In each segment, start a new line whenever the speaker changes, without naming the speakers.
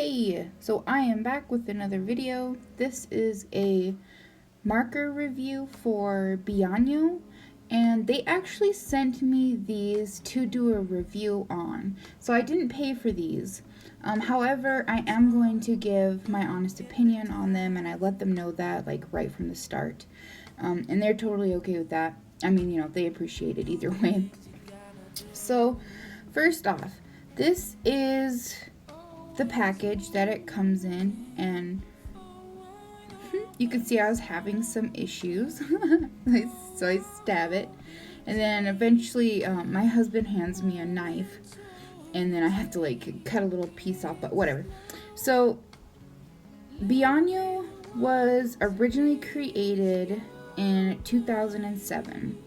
Hey, so I am back with another video. This is a marker review for Bianyo, and they actually sent me these to do a review on. So I didn't pay for these. However, I am going to give my honest opinion on them, and I let them know that like right from the start. And they're totally okay with that. I mean, they appreciate it either way. So, first off, this is the package that it comes in, and you can see I was having some issues. So I stab it, and then eventually my husband hands me a knife, and then I have to like cut a little piece off, but whatever. So Bianyo was originally created in 2007.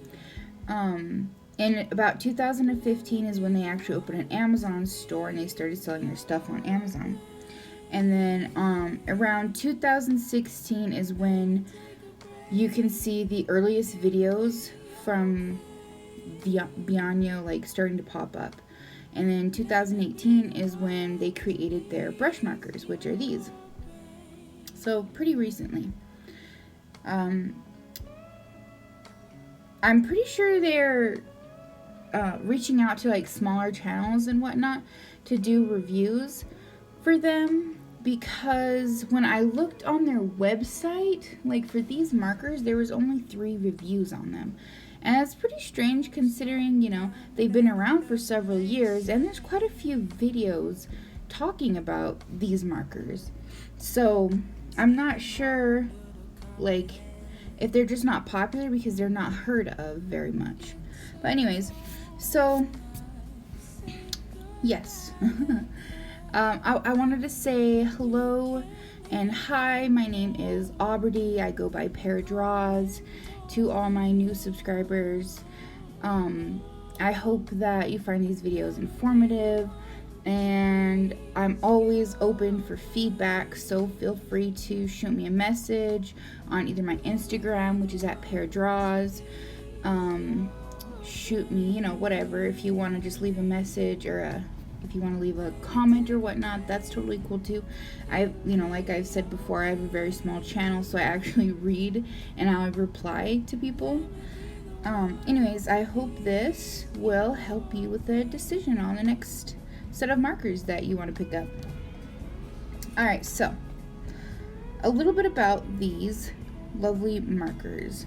In about 2015 is when they actually opened an Amazon store and they started selling their stuff on Amazon. And then around 2016 is when you can see the earliest videos from Bianyo like starting to pop up. And then 2018 is when they created their brush markers, which are these. So pretty recently. I'm pretty sure they're reaching out to like smaller channels and whatnot to do reviews for them, because when I looked on their website, like for these markers, there was only 3 reviews on them. And that's pretty strange considering, they've been around for several years and there's quite a few videos talking about these markers. So I'm not sure like if they're just not popular because they're not heard of very much. But anyways, so yes. I wanted to say hello and hi. My name is Aubrey. I go by Pear Draws. To all my new subscribers, I hope that you find these videos informative, and I'm always open for feedback, so feel free to shoot me a message on either my Instagram, which is at Pear Draws. Shoot me, whatever. If you want to just leave a message, or if you want to leave a comment or whatnot, that's totally cool too. Like I've said before, I have a very small channel, so I actually read and I'll reply to people. Anyways, I hope this will help you with a decision on the next set of markers that you want to pick up. Alright, so a little bit about these lovely markers.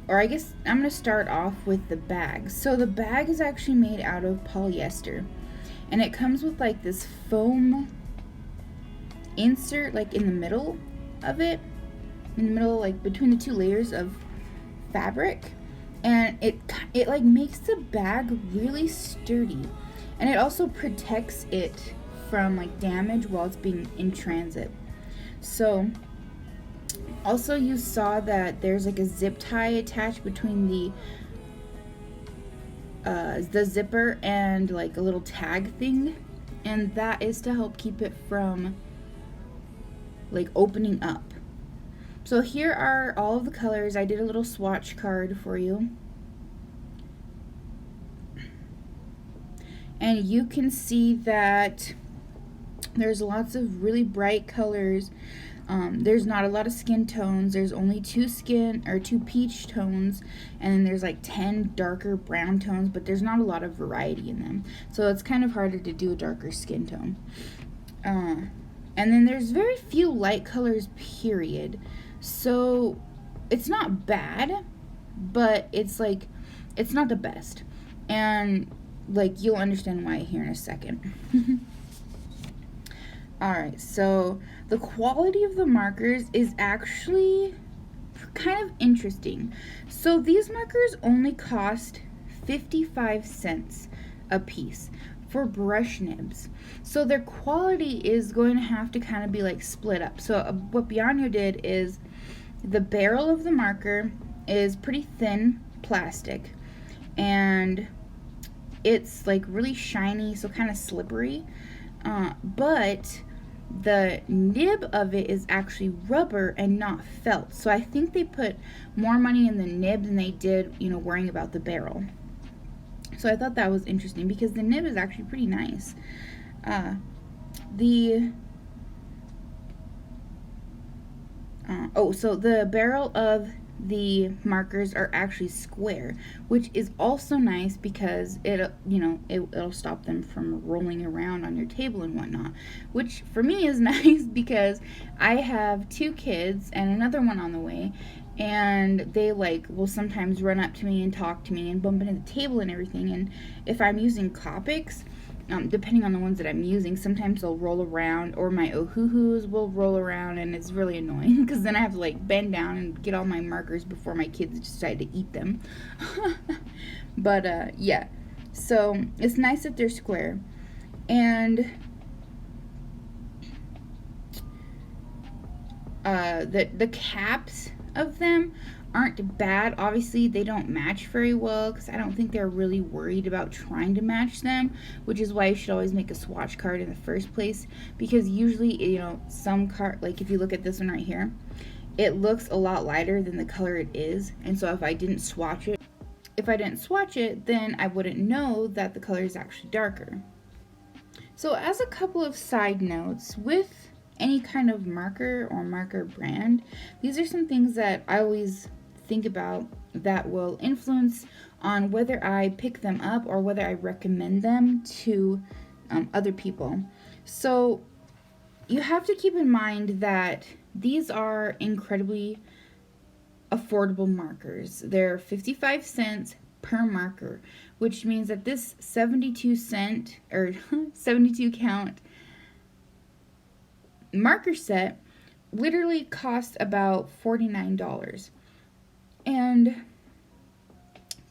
Or I guess I'm going to start off with the bag. So the bag is actually made out of polyester. And it comes with like this foam insert like in the middle of it. In the middle, like between the 2 layers of fabric. And it like makes the bag really sturdy. And it also protects it from like damage while it's being in transit. So also you saw that there's like a zip tie attached between the zipper and like a little tag thing, and that is to help keep it from like opening up. So here are all of the colors. I did a little swatch card for you, and you can see that there's lots of really bright colors. There's not a lot of skin tones. There's only 2 peach tones, and then there's like 10 darker brown tones, but there's not a lot of variety in them. So it's kind of harder to do a darker skin tone. And then there's very few light colors, period. So it's not bad, but it's not the best. And like you'll understand why here in a second. Alright, so the quality of the markers is actually kind of interesting. So these markers only cost 55 cents a piece for brush nibs. So their quality is going to have to kind of be like split up. So what Bianyo did is the barrel of the marker is pretty thin plastic, and it's like really shiny, so kind of slippery. But the nib of it is actually rubber and not felt. So I think they put more money in the nib than they did, worrying about the barrel. So I thought that was interesting because the nib is actually pretty nice. The Oh, so the barrel of the markers are actually square, which is also nice because it'll stop them from rolling around on your table and whatnot, which for me is nice because I have two kids and another one on the way, and they like will sometimes run up to me and talk to me and bump into the table and everything. And if I'm using Copics, depending on the ones that I'm using, sometimes they'll roll around, or my Ohuhus will roll around, and it's really annoying because then I have to like bend down and get all my markers before my kids decide to eat them. But yeah, so it's nice that they're square, and the caps of them aren't bad. Obviously, they don't match very well because I don't think they're really worried about trying to match them, which is why you should always make a swatch card in the first place, because usually, some card, like if you look at this one right here, it looks a lot lighter than the color it is, and so if I didn't swatch it, then I wouldn't know that the color is actually darker. So as a couple of side notes, with any kind of marker or marker brand, these are some things that I always think about that will influence on whether I pick them up or whether I recommend them to other people. So you have to keep in mind that these are incredibly affordable markers. They're 55 cents per marker, which means that this 72 cent or 72 count marker set literally cost about $49. And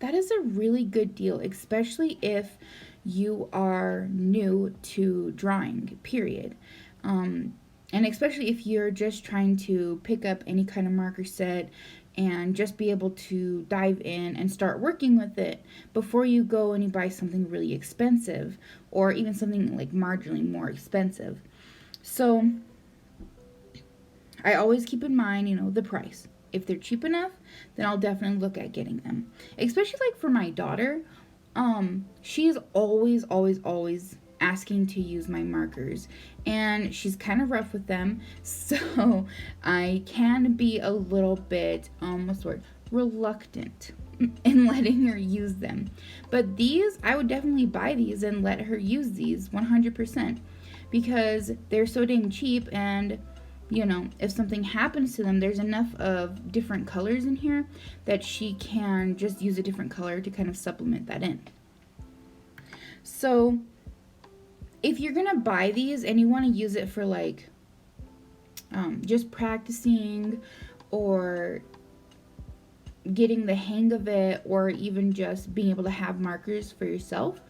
that is a really good deal, especially if you are new to drawing, period. And especially if you're just trying to pick up any kind of marker set and just be able to dive in and start working with it before you go and you buy something really expensive or even something like marginally more expensive. So I always keep in mind, the price. If they're cheap enough, then I'll definitely look at getting them. Especially like for my daughter, she's always asking to use my markers, and she's kind of rough with them, so I can be a little bit reluctant in letting her use them. But these, I would definitely buy these and let her use these 100% because they're so dang cheap, and if something happens to them, there's enough of different colors in here that she can just use a different color to kind of supplement that in. So if you're gonna buy these and you want to use it for like just practicing or getting the hang of it, or even just being able to have markers for yourself,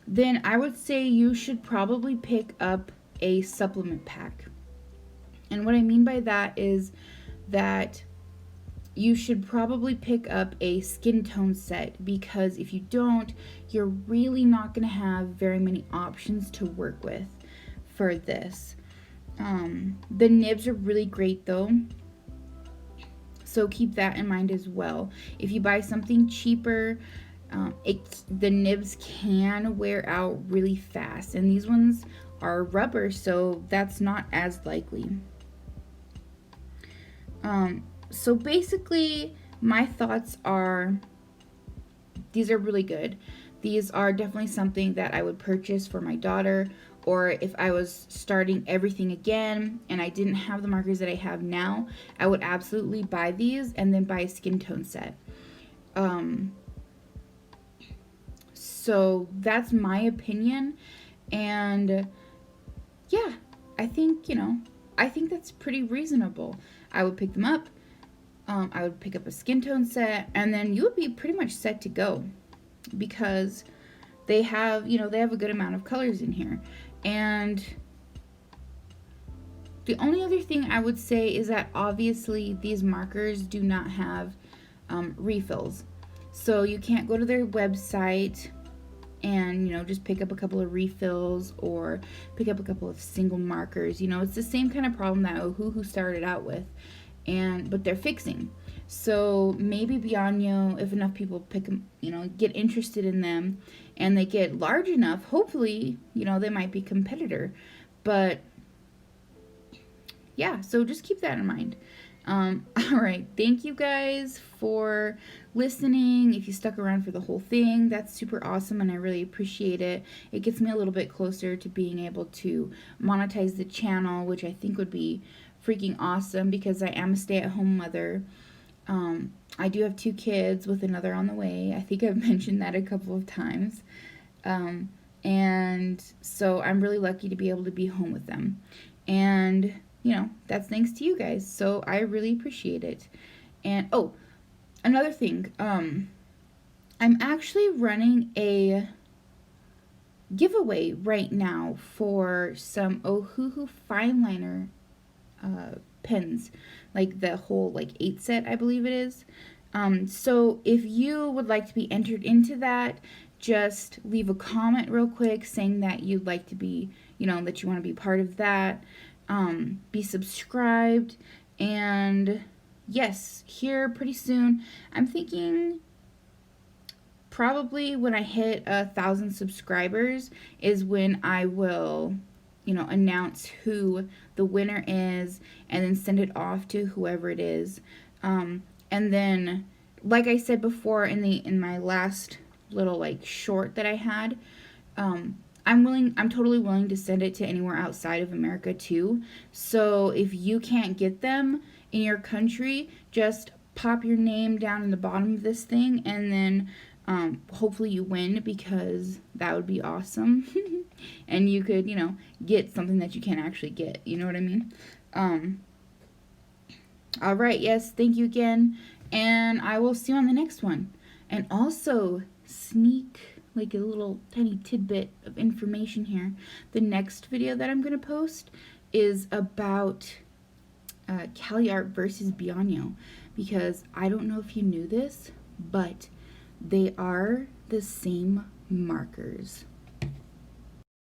then I would say you should probably pick up a supplement pack. And what I mean by that is that you should probably pick up a skin tone set, because if you don't, you're really not going to have very many options to work with for this. The nibs are really great though, so keep that in mind as well. If you buy something cheaper, the nibs can wear out really fast, and these ones are rubber, so that's not as likely. So basically, my thoughts are, these are really good. These are definitely something that I would purchase for my daughter, or if I was starting everything again and I didn't have the markers that I have now, I would absolutely buy these and then buy a skin tone set. So that's my opinion, and yeah, I think that's pretty reasonable. I would pick them up. I would pick up a skin tone set, and then you would be pretty much set to go, because they have a good amount of colors in here. And the only other thing I would say is that obviously these markers do not have refills, so you can't go to their website and just pick up a couple of refills or pick up a couple of single markers. It's the same kind of problem that Ohuhu started out with, but they're fixing. So maybe Bianyo, if enough people pick them, get interested in them and they get large enough, hopefully they might be a competitor. But yeah, so just keep that in mind. All right, thank you guys for listening. If you stuck around for the whole thing, that's super awesome, and I really appreciate it. It gets me a little bit closer to being able to monetize the channel, which I think would be freaking awesome because I am a stay-at-home mother. I do have 2 kids with another on the way. I think I've mentioned that a couple of times. Um, and so I'm really lucky to be able to be home with them. And, that's thanks to you guys. So I really appreciate it. And, oh, another thing. I'm actually running a giveaway right now for some Ohuhu fine liner pens, like the whole 8 set, I believe it is. So if you would like to be entered into that, just leave a comment real quick saying that you'd like to be, that you want to be part of that. Be subscribed, and yes, here pretty soon. I'm thinking probably when I hit 1,000 subscribers is when I will, announce who the winner is and then send it off to whoever it is. And then, like I said before in my last little short that I had, I'm totally willing to send it to anywhere outside of America too. So if you can't get them in your country, just pop your name down in the bottom of this thing, and then hopefully you win, because that would be awesome. And you could, get something that you can't actually get. You know what I mean? All right. Yes. Thank you again. And I will see you on the next one. And also, sneak a little tiny tidbit of information here. The next video that I'm going to post is about Cali Art versus Bianyo, because I don't know if you knew this, but they are the same markers.